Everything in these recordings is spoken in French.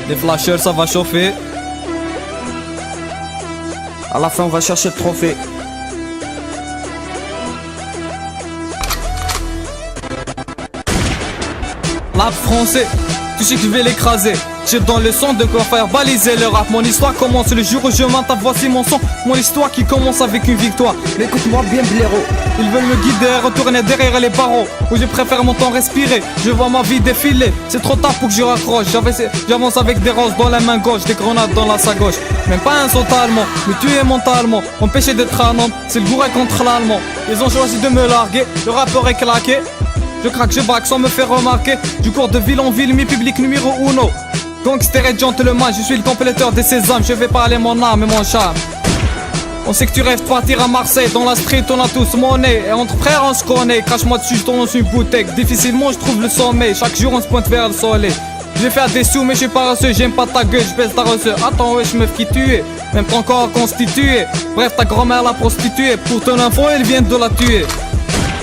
Les flashers, ça va chauffer. À la fin on va chercher le trophée. Rap français, tu sais que je vais l'écraser. J'ai dans le son de quoi faire baliser le rap. Mon histoire commence le jour où je m'entends, voici mon son. Mon histoire qui commence avec une victoire. Mais écoute-moi bien blaireau. Ils veulent me guider, retourner derrière les barreaux où je préfère mon temps respirer. Je vois ma vie défiler, c'est trop tard pour que je raccroche. J'avance avec des roses dans la main gauche, des grenades dans la sa gauche. Même pas un saut allemand, me tuer mentalement. Empêcher d'être un homme, c'est le bourré contre l'allemand. Ils ont choisi de me larguer, le rappeur est claqué. Je craque, je braque sans me faire remarquer. Du cours de ville en ville, mi public numéro uno. Gangster et gentleman, je suis le compléteur de ces âmes. Je vais parler mon âme et mon charme. On sait que tu rêves de partir à Marseille. Dans la street on a tous monnaie. Et entre frères on se connaît. Crache-moi dessus, je tourne dans une bouteille. Difficilement je trouve le sommeil. Chaque jour on se pointe vers le soleil. Je vais faire des sous mais je suis paresseux. J'aime pas ta gueule, je baisse ta reçue. Attends wesh meuf qui tu es. Même ton corps constitué. Bref ta grand-mère l'a prostituée. Pour ton info elle vient de la tuer.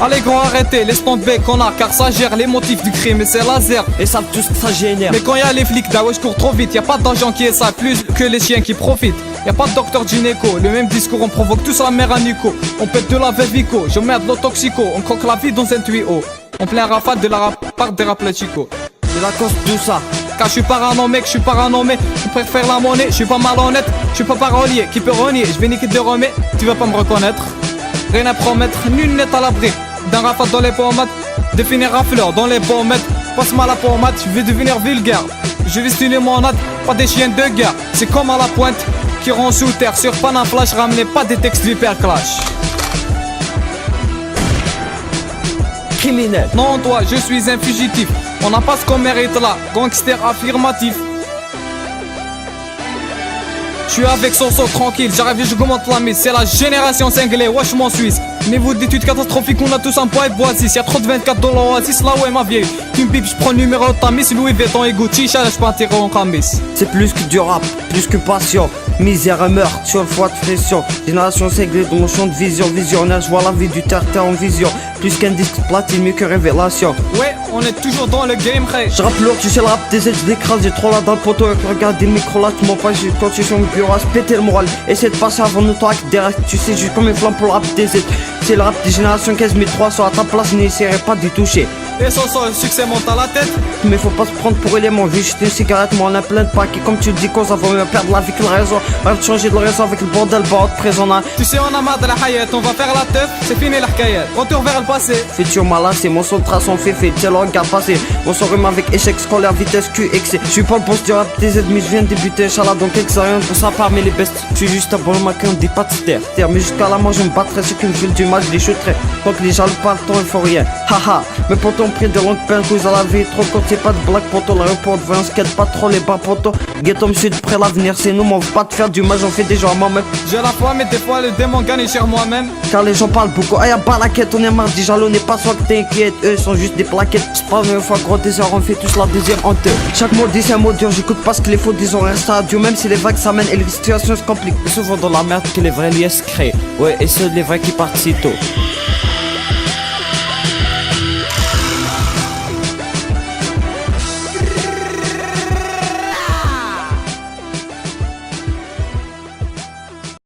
Allez gros arrêtez, laisse tomber connard. Car ça gère les motifs du crime et c'est laser. Et savent tous que ça génère. Mais quand y'a les flics d'Aoué je cours trop vite. Y'a pas d'argent qui est ça, plus que les chiens qui profitent. Y'a pas de docteur gynéco, le même discours, on provoque tous la mère à Nico. On pète de la Velvico, je merde l'eau toxico. On croque la vie dans un tuyau. On plein rafale de la part des rappels chico. C'est la cause de ça. Car je suis parano mec, je suis paranommé. Je préfère la monnaie, je suis pas malhonnête. Je suis pas parolier, qui peut renier. Je vais niquer de remets, tu vas pas me reconnaître. Rien à promettre, nul n'est à l'abri d'un rafale dans les pommettes, de finir à fleur dans les pommettes. Passe-moi la pommade, je vais devenir vulgaire. Je vais styler mon hâte, pas des chiens de guerre. C'est comme à la pointe, qui rend sous terre. Sur Panam Flash, ramenez pas des textes d'hyper clash. Criminel. Non toi, je suis un fugitif. On n'a pas ce qu'on mérite là, gangster affirmatif. Je suis avec Soso tranquille, j'arrive et je commente la mise. C'est la génération cinglée, wesh mon Suisse. Niveau d'études catastrophiques, on a tous un poids et bois 6. Y'a trop de 24 $ Oasis, là où est ma vieille. Tu me bipes, j'prends le numéro de ta miss. Louis Vuitton et Gucci, j'allais j'partirai en camis. C'est plus que du rap, plus que passion. Misère et meurtre, sur foi de pression. Génération cinglée dans mon champ de vision. Visionnaire, je vois la vie du terre en vision. Plus qu'un disque platine, mieux que révélation. Ouais, on est toujours dans le game, hey. Je rappe lourd, tu sais le rap des aides, je l'écrase. J'ai trop là dans le poteau avec le regard des micros là. Tu m'en pas, j'ai quand tu sur mon bureau à se péter le moral. Essaie de passer avant nous, toi, derrière. Tu sais, juste comme une flamme pour le rap des aides. C'est le rap des générations 15300 à ta place, n'essaierai pas d'y toucher. Et Soso, le succès monte à la tête. Mais faut pas se prendre pour élément, vu juste une cigarette, moi on a plein de paquets. Comme tu le dis, qu'on va me perdre la vie que la raison. Va te changer de raison avec le bordel, bord présent. Tu sais, on a marre de la hayat, on va faire la teuf, c'est fini l'arcaïette. Retour vers le passé. Futur malassé, mon son de trace en fait, tiens le regard passé. Mon son rime avec échec scolaire, vitesse Q excès. Je suis pas le boss du rap des ennemis, je viens de débuter, Inch'Allah, donc quelques rien pour ça parmi les bestes. Je suis juste un bon maquin, on dit pas de terre. Mais jusqu'à la mort, je me battrai, c'est qu'une ville du match, je les shooterai. Donc les jaloux parlent tant, il faut rien. Haha, mes potos ont pris de longues peines, couilles à la vie, trop court, c'est pas de blague poto. L'aéroport, voyons ce qu'il y a de pas trop les bas potos. Ghetto, me suis de près l'avenir, c'est nous, mais on veut pas te faire du mal, j'en fais des gens à moi-même. J'ai la foi, mais des fois le démon gagne sur moi-même. Car les gens parlent beaucoup, ah y'a pas la quête, on est marre des jaloux, n'est pas soit que t'inquiète. Eux sont juste des plaquettes, c'est pas une fois gros désir, on fait tous la deuxième honte. Chaque mot dit c'est un mot dur, j'écoute pas ce que les faux disent, on reste à Dieu, même si les vagues s'amènent et les situations se compliquent. C'est souvent dans la merde que les vrais liens se créent, ouais, et ceux les vrais qui partent si tôt.